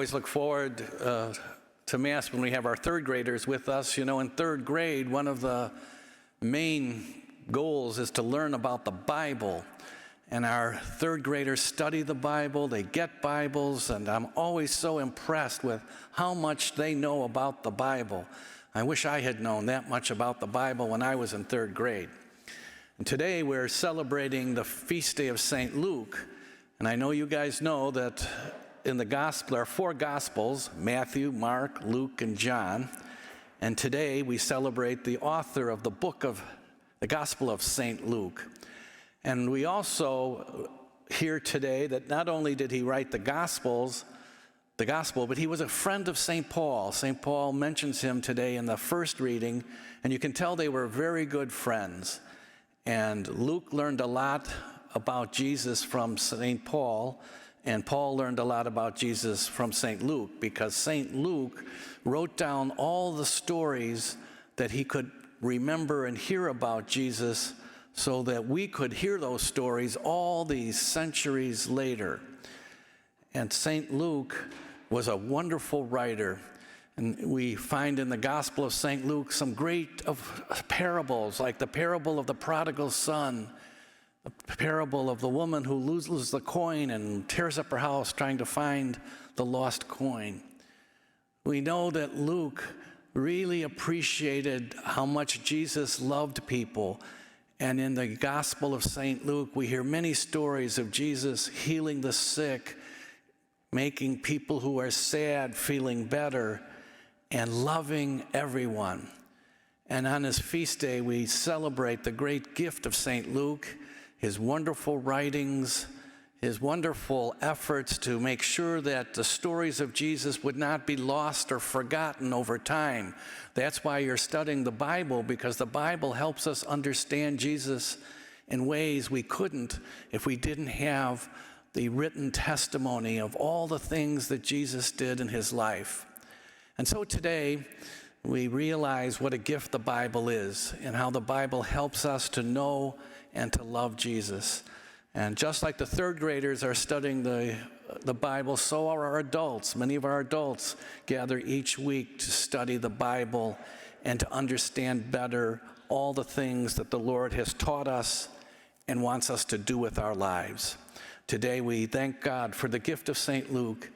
always look forward to Mass when we have our third graders with us. You know, in third grade, one of the main goals is to learn about the Bible. And our third graders study the Bible, they get Bibles, and I'm always so impressed with how much they know about the Bible. I wish I had known that much about the Bible when I was in third grade. And today we're celebrating the feast day of St. Luke. And I know you guys know that in the gospel, there are four gospels: Matthew, Mark, Luke, and John. And today we celebrate the author of the book of the Gospel of St. Luke. And we also hear today that not only did he write the gospel, but he was a friend of St. Paul. St. Paul mentions him today in the first reading, and you can tell they were very good friends. And Luke learned a lot about Jesus from St. Paul, and Paul learned a lot about Jesus from St. Luke, because St. Luke wrote down all the stories that he could remember and hear about Jesus so that we could hear those stories all these centuries later. And St. Luke was a wonderful writer. And we find in the Gospel of St. Luke some great parables, like the parable of the prodigal son, the parable of the woman who loses the coin and tears up her house trying to find the lost coin. We know that Luke really appreciated how much Jesus loved people. And in the Gospel of St. Luke, we hear many stories of Jesus healing the sick, making people who are sad feeling better, and loving everyone. And on his feast day, we celebrate the great gift of St. Luke, his wonderful writings, his wonderful efforts to make sure that the stories of Jesus would not be lost or forgotten over time. That's why you're studying the Bible, because the Bible helps us understand Jesus in ways we couldn't if we didn't have the written testimony of all the things that Jesus did in his life. And so today, we realize what a gift the Bible is and how the Bible helps us to know and to love Jesus. And just like the third graders are studying the Bible, so are our adults. Many of our adults gather each week to study the Bible and to understand better all the things that the Lord has taught us and wants us to do with our lives. Today we thank God for the gift of St. Luke,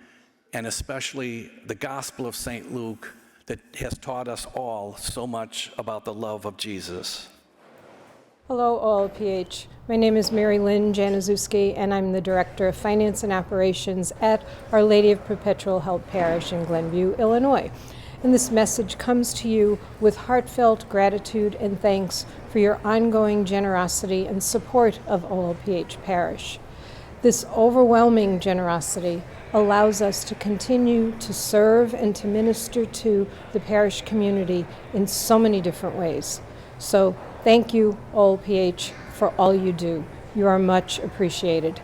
and especially the Gospel of St. Luke that has taught us all so much about the love of Jesus. Hello, OLPH. My name is Mary Lynn Januszewski, and I'm the Director of Finance and Operations at Our Lady of Perpetual Help Parish in Glenview, Illinois. And this message comes to you with heartfelt gratitude and thanks for your ongoing generosity and support of OLPH Parish. This overwhelming generosity allows us to continue to serve and to minister to the parish community in so many different ways. So thank you, OLPH, for all you do. You are much appreciated.